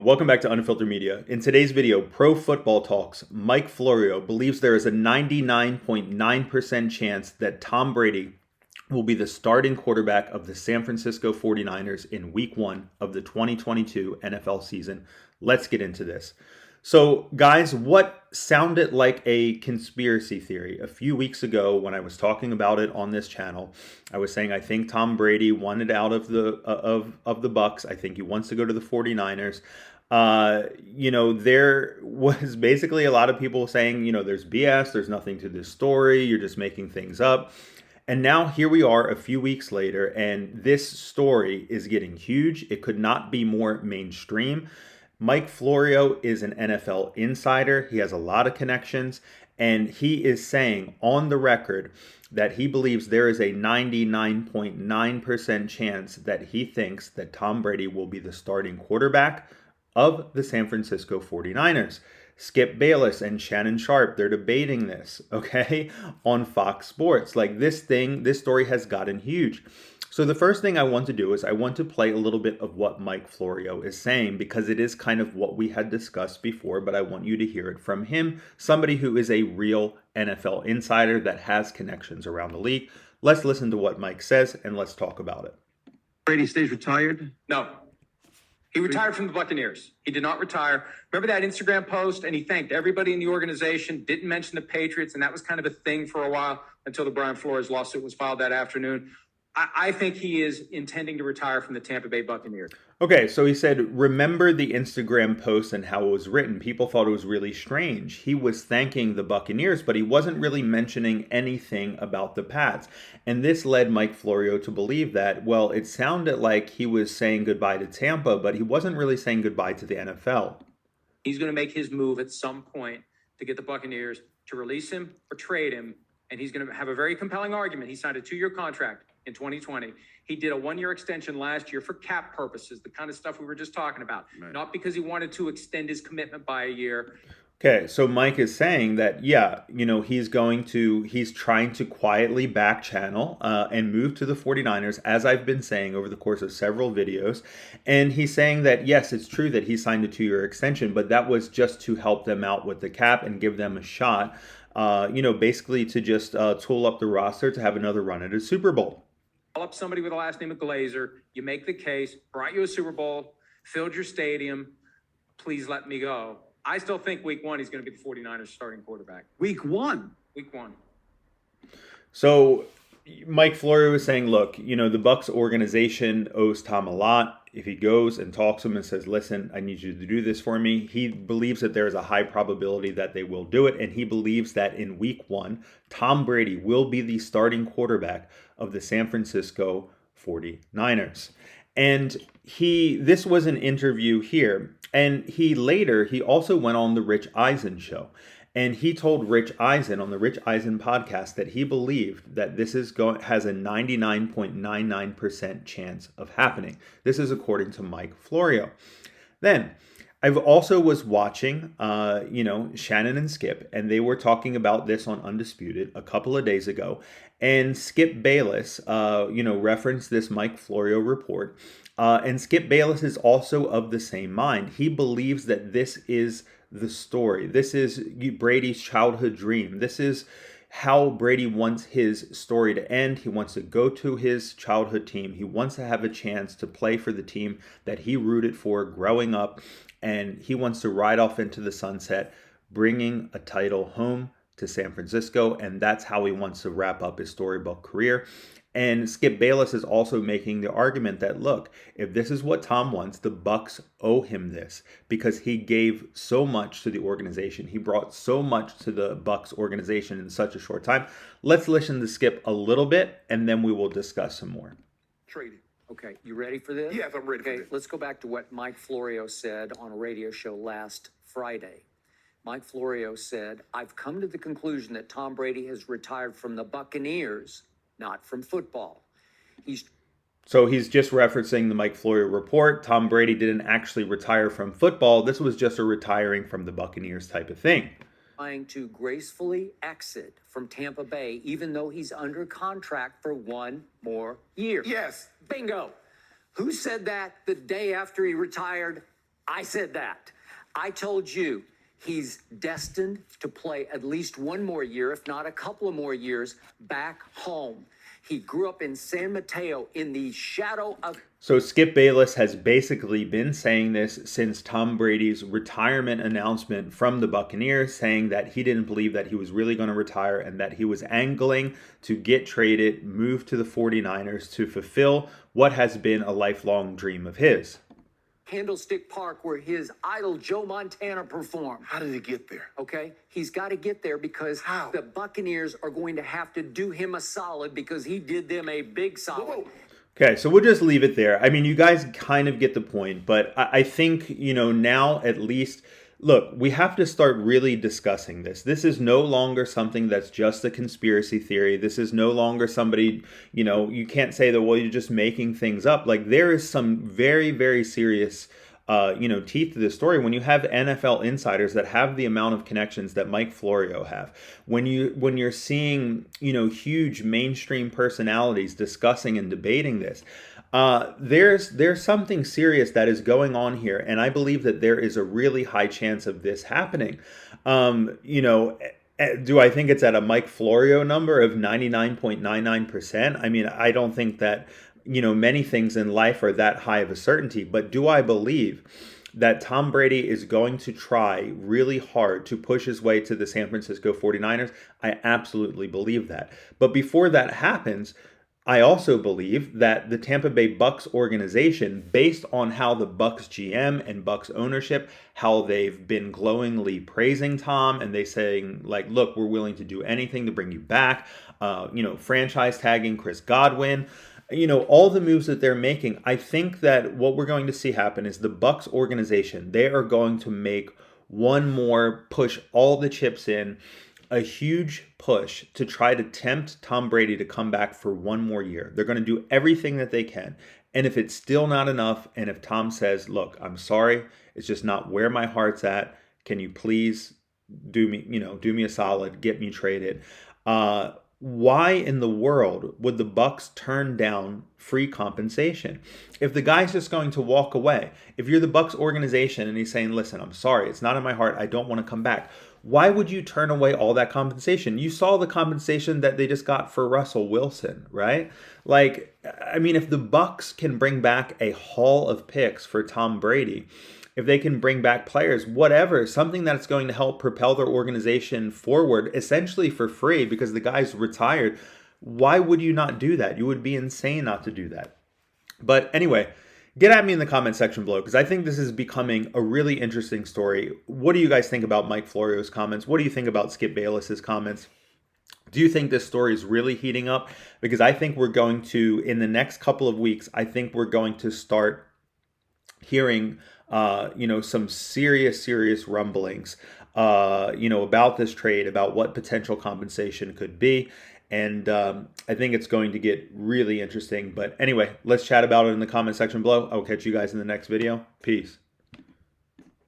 Welcome back to Unfiltered Media. In today's video, Pro Football Talks, Mike Florio believes there is a 99.9% chance that Tom Brady will be the starting quarterback of the San Francisco 49ers in week 1 of the 2022 NFL season. Let's get into this. So, guys, what sounded like a conspiracy theory a few weeks ago when I was talking about it on this channel, I was saying I think Tom Brady wanted out of the Bucks. I think he wants to go to the 49ers. There was basically a lot of people saying, there's BS, there's nothing to this story, you're just making things up. And now here we are a few weeks later, and this story is getting huge. It could not be more mainstream. Mike Florio is an NFL insider. He has a lot of connections, and he is saying on the record that he believes there is a 99.9% chance that he thinks that Tom Brady will be the starting quarterback of the San Francisco 49ers. Skip Bayless and Shannon Sharp, they're debating this, okay, on Fox Sports. Like this story has gotten huge. So the first thing I want to do is I want to play a little bit of what Mike Florio is saying, because it is kind of what we had discussed before, but I want you to hear it from him, somebody who is a real NFL insider that has connections around the league. Let's listen to what Mike says and let's talk about it. Brady stays retired? No. He retired from the Buccaneers. He did not retire. Remember that Instagram post? And he thanked everybody in the organization, didn't mention the Patriots, and that was kind of a thing for a while until the Brian Flores lawsuit was filed that afternoon. I think he is intending to retire from the Tampa Bay Buccaneers. Okay, so he said, remember the Instagram post and how it was written. People thought it was really strange. He was thanking the Buccaneers, but he wasn't really mentioning anything about the Pats. And this led Mike Florio to believe that, well, it sounded like he was saying goodbye to Tampa, but he wasn't really saying goodbye to the NFL. He's going to make his move at some point to get the Buccaneers to release him or trade him, and he's going to have a very compelling argument. He signed a 2-year contract in 2020. He did a 1-year extension last year for cap purposes, the kind of stuff we were just talking about, right. Not because he wanted to extend his commitment by a year. Okay, so Mike is saying that, he's trying to quietly back channel and move to the 49ers, as I've been saying over the course of several videos. And he's saying that, yes, it's true that he signed a 2-year extension, but that was just to help them out with the cap and give them a shot, basically to just tool up the roster to have another run at a Super Bowl. Call up somebody with the last name of Glazer, you make the case, brought you a Super Bowl, filled your stadium, please let me go. I still think week 1 he's going to be the 49ers starting quarterback. Week 1? Week 1. So Mike Florio was saying, look, the Bucs organization owes Tom a lot. If he goes and talks to him and says, listen, I need you to do this for me, he believes that there is a high probability that they will do it. And he believes that in week 1, Tom Brady will be the starting quarterback of the San Francisco 49ers. And this was an interview here. And he also went on the Rich Eisen show. And he told Rich Eisen on the Rich Eisen podcast that he believed that this has a 99.99% chance of happening. This is according to Mike Florio. Then I've also was watching, Shannon and Skip, and they were talking about this on Undisputed a couple of days ago. And Skip Bayless, referenced this Mike Florio report. And Skip Bayless is also of the same mind. He believes that this is the story. This is Brady's childhood dream. This is how Brady wants his story to end. He wants to go to his childhood team. He wants to have a chance to play for the team that he rooted for growing up. And he wants to ride off into the sunset, bringing a title home to San Francisco. And that's how he wants to wrap up his storybook career. And Skip Bayless is also making the argument that, look, if this is what Tom wants, the Bucs owe him this because he gave so much to the organization. He brought so much to the Bucs organization in such a short time. Let's listen to Skip a little bit, and then we will discuss some more. Trading. Okay, you ready for this? Yes, I'm ready for this. Let's go back to what Mike Florio said on a radio show last Friday. Mike Florio said, I've come to the conclusion that Tom Brady has retired from the Buccaneers, not from football. So he's just referencing the Mike Florio report. Tom Brady didn't actually retire from football. This was just a retiring from the Buccaneers type of thing. Trying to gracefully exit from Tampa Bay, even though he's under contract for 1 more year. Yes. Bingo. Who said that the day after he retired? I said that. I told you he's destined to play at least one more year, if not a couple of more years, back home. He grew up in San Mateo in the shadow of... So Skip Bayless has basically been saying this since Tom Brady's retirement announcement from the Buccaneers, saying that he didn't believe that he was really going to retire and that he was angling to get traded, move to the 49ers to fulfill what has been a lifelong dream of his. Candlestick Park, where his idol Joe Montana performed. How did he get there? Okay, he's got to get there because How? the Buccaneers are going to have to do him a solid because he did them a big solid. Whoa. Okay, so we'll just leave it there. I mean, you guys kind of get the point, but I think, now at least, look, we have to start really discussing this. This is no longer something that's just a conspiracy theory. This is no longer somebody, you can't say that, well, you're just making things up. Like, there is some very, very serious teeth to this story when you have NFL insiders that have the amount of connections that Mike Florio have. When you're seeing, huge mainstream personalities discussing and debating this, there's something serious that is going on here, and I believe that there is a really high chance of this happening. Do I think it's at a Mike Florio number of 99.99%? I mean, I don't think that many things in life are that high of a certainty, but do I believe that Tom Brady is going to try really hard to push his way to the San Francisco 49ers? I absolutely believe that. But before that happens, I also believe that the Tampa Bay Bucks organization, based on how the Bucks GM and Bucks ownership, how they've been glowingly praising Tom, and they saying like, look, we're willing to do anything to bring you back, franchise tagging Chris Godwin, all the moves that they're making. I think that what we're going to see happen is the Bucks organization, they are going to make one more push, all the chips in, a huge push to try to tempt Tom Brady to come back for one more year. They're going to do everything that they can. And if it's still not enough, and if Tom says, look, I'm sorry, it's just not where my heart's at, can you please do me a solid, get me traded? Why in the world would the Bucks turn down free compensation? If the guy's just going to walk away, if you're the Bucks organization and he's saying, listen, I'm sorry, it's not in my heart, I don't want to come back, why would you turn away all that compensation? You saw the compensation that they just got for Russell Wilson, right? Like, I mean, if the Bucks can bring back a haul of picks for Tom Brady, if they can bring back players, whatever, something that's going to help propel their organization forward, essentially for free because the guy's retired, why would you not do that? You would be insane not to do that. But anyway, get at me in the comment section below because I think this is becoming a really interesting story. What do you guys think about Mike Florio's comments? What do you think about Skip Bayless's comments? Do you think this story is really heating up? Because I think we're going to, in the next couple of weeks, I think we're going to start hearing some serious rumblings, about this trade, about what potential compensation could be. And I think it's going to get really interesting. But anyway, let's chat about it in the comment section below. I'll catch you guys in the next video. Peace.